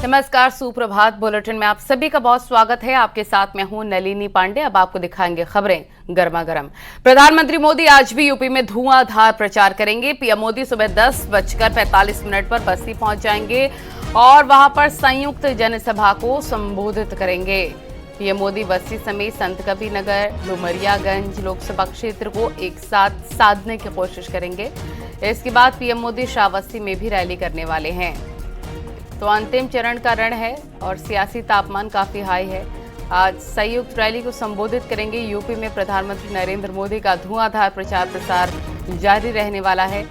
नमस्कार, सुप्रभात बुलेटिन में आप सभी का बहुत स्वागत है। आपके साथ मैं हूं नलिनी पांडे। अब आपको दिखाएंगे खबरें गर्मा गर्म। प्रधानमंत्री मोदी आज भी यूपी में धुआंधार प्रचार करेंगे। पीएम मोदी सुबह 10:45 पर बस्ती पहुंच जाएंगे और वहां पर संयुक्त जनसभा को संबोधित करेंगे। पीएम मोदी बस्ती समेत संतकबीरनगर, डुमरियागंज लोकसभा क्षेत्र को एक साथ साधने की कोशिश करेंगे। इसके बाद पीएम मोदी श्रावस्ती में भी रैली करने वाले हैं। तो अंतिम चरण का रण है और सियासी तापमान काफी हाई है। आज संयुक्त रैली को संबोधित करेंगे। यूपी में प्रधानमंत्री नरेंद्र मोदी का धुआंधार प्रचार प्रसार जारी रहने वाला है।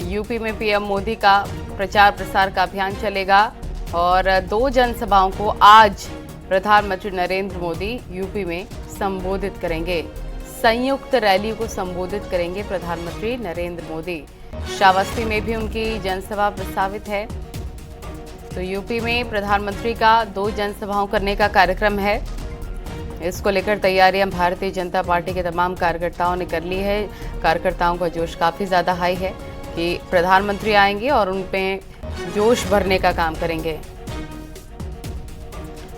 यूपी में पीएम मोदी का प्रचार प्रसार का अभियान चलेगा और 2 जनसभाओं को आज प्रधानमंत्री नरेंद्र मोदी यूपी में संबोधित करेंगे। संयुक्त रैली को संबोधित करेंगे प्रधानमंत्री नरेंद्र मोदी। श्रावस्ती में भी उनकी जनसभा प्रस्तावित है। तो यूपी में प्रधानमंत्री का 2 जनसभाओं करने का कार्यक्रम है। इसको लेकर तैयारियां भारतीय जनता पार्टी के तमाम कार्यकर्ताओं ने कर ली है। कार्यकर्ताओं का जोश काफी ज्यादा हाई है कि प्रधानमंत्री आएंगे और उन पे जोश भरने का काम करेंगे।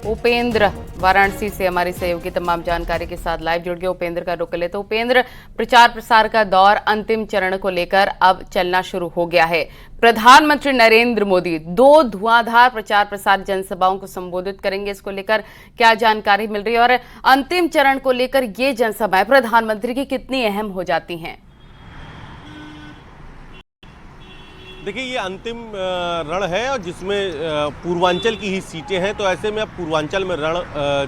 उपेंद्र वाराणसी से हमारी सहयोगी तमाम जानकारी के साथ लाइव जुड़ गए। उपेंद्र का रुख कर लेते। उपेंद्र, प्रचार प्रसार का दौर अंतिम चरण को लेकर अब चलना शुरू हो गया है। प्रधानमंत्री नरेंद्र मोदी 2 धुआंधार प्रचार प्रसार जनसभाओं को संबोधित करेंगे। इसको लेकर क्या जानकारी मिल रही है और अंतिम चरण को लेकर ये जनसभाएं प्रधानमंत्री की कितनी अहम हो जाती हैं? देखिए, ये अंतिम रण है और जिसमें पूर्वांचल की ही सीटें हैं। तो ऐसे में अब पूर्वांचल में रण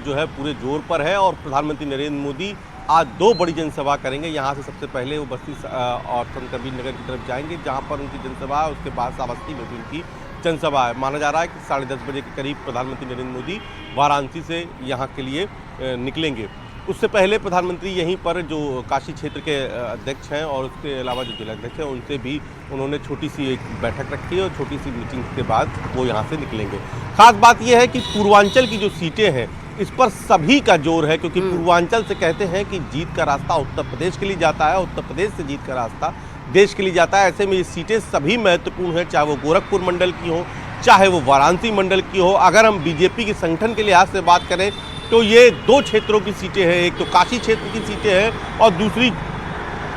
जो है पूरे जोर पर है और प्रधानमंत्री नरेंद्र मोदी आज 2 बड़ी जनसभा करेंगे। यहाँ से सबसे पहले वो बस्ती और संतकबीरनगर की तरफ जाएंगे, जहाँ पर उनकी जनसभा है। उसके बाद श्रावस्ती में भी उनकी जनसभा है। माना जा रहा है कि 10:30 बजे के करीब प्रधानमंत्री नरेंद्र मोदी वाराणसी से यहाँ के लिए निकलेंगे। उससे पहले प्रधानमंत्री यहीं पर जो काशी क्षेत्र के अध्यक्ष हैं और उसके अलावा जो जिलाध्यक्ष हैं उनसे भी उन्होंने छोटी सी एक बैठक रखी है और छोटी सी मीटिंग के बाद वो यहाँ से निकलेंगे। खास बात यह है कि पूर्वांचल की जो सीटें हैं इस पर सभी का जोर है, क्योंकि पूर्वांचल से कहते हैं कि जीत का रास्ता उत्तर प्रदेश के लिए जाता है, उत्तर प्रदेश से जीत का रास्ता देश के लिए जाता है। ऐसे में ये सीटें सभी महत्वपूर्ण हैं, चाहे वो गोरखपुर मंडल की हो, चाहे वो वाराणसी मंडल की हो। अगर हम बीजेपी के संगठन के लिहाज से बात करें तो ये 2 क्षेत्रों की सीटें हैं। एक तो काशी क्षेत्र की सीटें हैं और दूसरी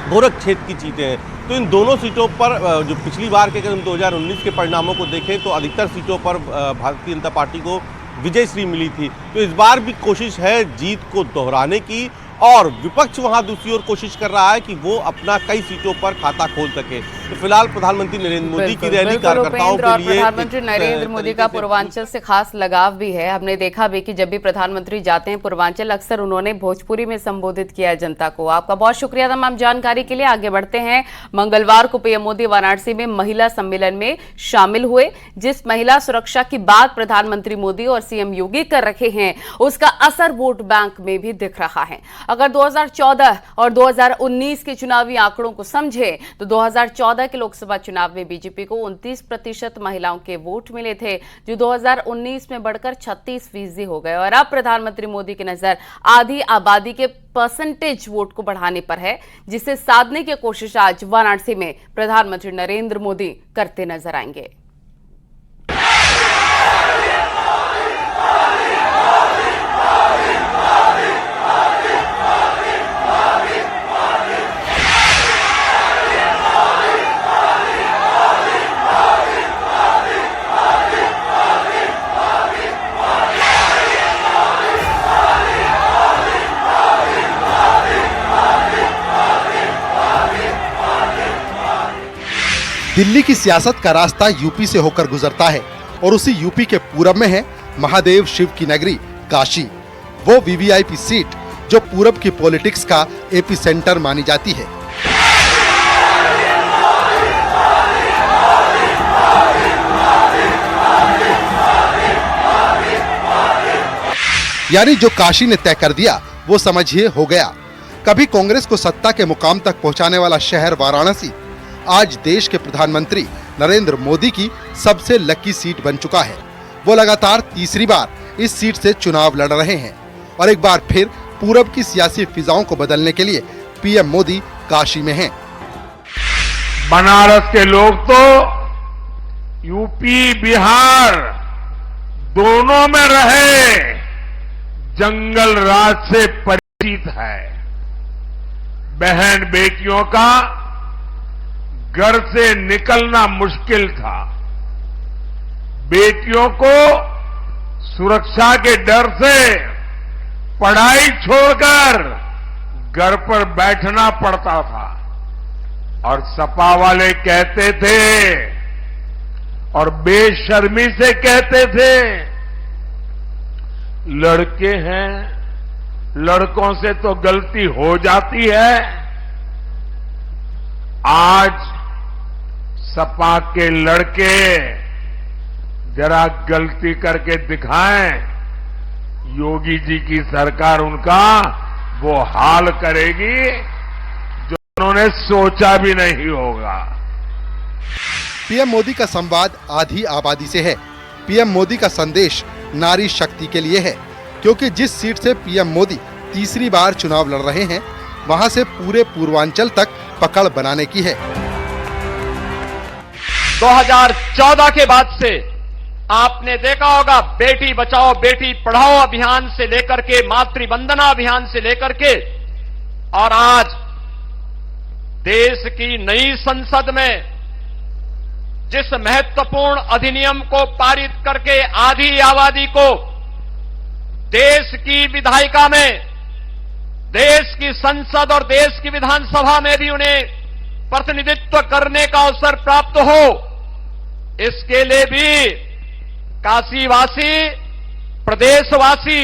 गोरख क्षेत्र की सीटें हैं। तो इन दोनों सीटों पर जो पिछली बार के अगर हम 2019 के परिणामों को देखें तो अधिकतर सीटों पर भारतीय जनता पार्टी को विजयश्री मिली थी। तो इस बार भी कोशिश है जीत को दोहराने की और विपक्ष वहां दूसरी ओर कोशिश कर रहा है कि वो अपना कई सीटों पर खाता खोल सके। तो फिलहाल प्रधानमंत्री नरेंद्र मोदी की रैली कार्यकर्ताओं के लिए प्रधानमंत्री नरेंद्र मोदी का पूर्वांचल से खास लगाव भी है। हमने देखा भी कि जब भी प्रधानमंत्री जाते हैं पूर्वांचल, अक्सर उन्होंने भोजपुरी में संबोधित किया है जनता को। आपका बहुत शुक्रिया तमाम जानकारी के लिए। आगे बढ़ते हैं। मंगलवार को पीएम मोदी वाराणसी में महिला सम्मेलन में शामिल हुए। जिस महिला सुरक्षा की बात प्रधानमंत्री मोदी और सीएम योगी कर रहे हैं उसका असर वोट बैंक में भी दिख रहा है। अगर 2014 और 2019 के चुनावी आंकड़ों को समझे तो 2014 के लोकसभा चुनाव में बीजेपी को 29% महिलाओं के वोट मिले थे, जो 2019 में बढ़कर 36% हो गए। और अब प्रधानमंत्री मोदी की नजर आधी आबादी के परसेंटेज वोट को बढ़ाने पर है, जिसे साधने की कोशिश आज वाराणसी में प्रधानमंत्री नरेंद्र मोदी करते नजर आएंगे। दिल्ली की सियासत का रास्ता यूपी से होकर गुजरता है और उसी यूपी के पूरब में है महादेव शिव की नगरी काशी। वो वीवीआईपी सीट जो पूरब की पॉलिटिक्स का एपी सेंटर मानी जाती है। यानी जो काशी ने तय कर दिया वो समझिए हो गया। कभी कांग्रेस को सत्ता के मुकाम तक पहुंचाने वाला शहर वाराणसी आज देश के प्रधानमंत्री नरेंद्र मोदी की सबसे लकी सीट बन चुका है। वो लगातार तीसरी बार इस सीट से चुनाव लड़ रहे हैं और एक बार फिर पूरब की सियासी फिजाओं को बदलने के लिए पीएम मोदी काशी में हैं। बनारस के लोग तो यूपी, बिहार दोनों में रहे जंगल राज से परिचित है। बहन बेटियों का घर से निकलना मुश्किल था। बेटियों को सुरक्षा के डर से पढ़ाई छोड़कर घर पर बैठना पड़ता था और सपा वाले कहते थे और बेशर्मी से कहते थे, लड़के हैं, लड़कों से तो गलती हो जाती है। आज सपा के लड़के जरा गलती करके दिखाएं, योगी जी की सरकार उनका वो हाल करेगी जो उन्होंने सोचा भी नहीं होगा। पीएम मोदी का संवाद आधी आबादी से है। पीएम मोदी का संदेश नारी शक्ति के लिए है, क्योंकि जिस सीट से पीएम मोदी तीसरी बार चुनाव लड़ रहे हैं, वहां से पूरे पूर्वांचल तक पकड़ बनाने की है। 2014 के बाद से आपने देखा होगा, बेटी बचाओ बेटी पढ़ाओ अभियान से लेकर के मातृवंदना अभियान से लेकर के, और आज देश की नई संसद में जिस महत्वपूर्ण अधिनियम को पारित करके आधी आबादी को देश की विधायिका में, देश की संसद और देश की विधानसभा में भी उन्हें प्रतिनिधित्व करने का अवसर प्राप्त हो, इसके लिए भी काशीवासी, प्रदेशवासी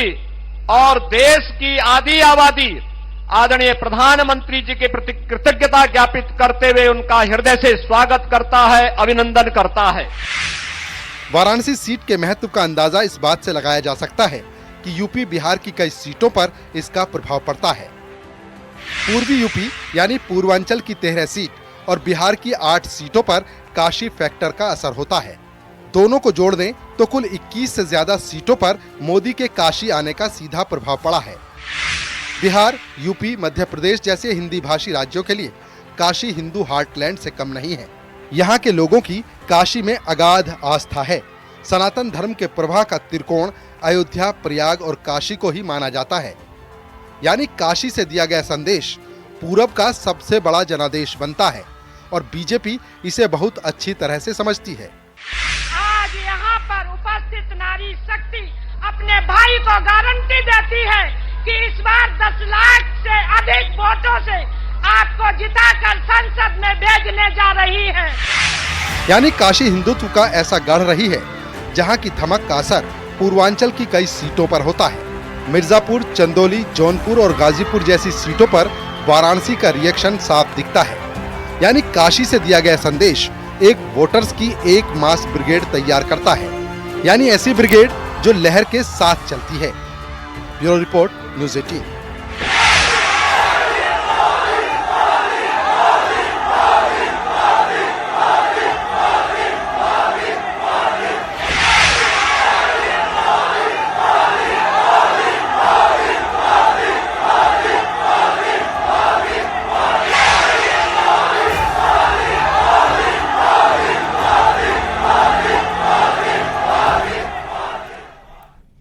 और देश की आधी आबादी आदरणीय प्रधानमंत्री जी के प्रति कृतज्ञता ज्ञापित करते हुए उनका हृदय से स्वागत करता है, अभिनंदन करता है। वाराणसी सीट के महत्व का अंदाजा इस बात से लगाया जा सकता है कि यूपी बिहार की कई सीटों पर इसका प्रभाव पड़ता है। पूर्वी यूपी यानी पूर्वांचल की 13 सीट और बिहार की 8 सीटों पर काशी फैक्टर का असर होता है। दोनों को जोड़ दें तो कुल 21 से ज्यादा सीटों पर मोदी के काशी आने का सीधा प्रभाव पड़ा है। बिहार, यूपी, मध्य प्रदेश जैसे हिंदी भाषी राज्यों के लिए काशी हिंदू हार्टलैंड से कम नहीं है। यहाँ के लोगों की काशी में अगाध आस्था है। सनातन धर्म के प्रवाह का त्रिकोण अयोध्या, प्रयाग और काशी को ही माना जाता है। यानी काशी से दिया गया संदेश पूरब का सबसे बड़ा जनादेश बनता है और बीजेपी इसे बहुत अच्छी तरह से समझती है। आज यहाँ पर उपस्थित नारी शक्ति अपने भाई को गारंटी देती है कि इस बार 10 लाख से अधिक वोटों से आपको जिताकर संसद में भेजने जा रही है। यानी काशी हिंदुत्व का ऐसा गढ़ रही है जहां की धमक का असर पूर्वांचल की कई सीटों पर होता है। मिर्जापुर, चंदौली, जौनपुर और गाजीपुर जैसी सीटों पर वाराणसी का रिएक्शन साफ दिखता है। यानी काशी से दिया गया संदेश एक वोटर्स की एक मास ब्रिगेड तैयार करता है, यानी ऐसी ब्रिगेड जो लहर के साथ चलती है। Bureau report, news 18।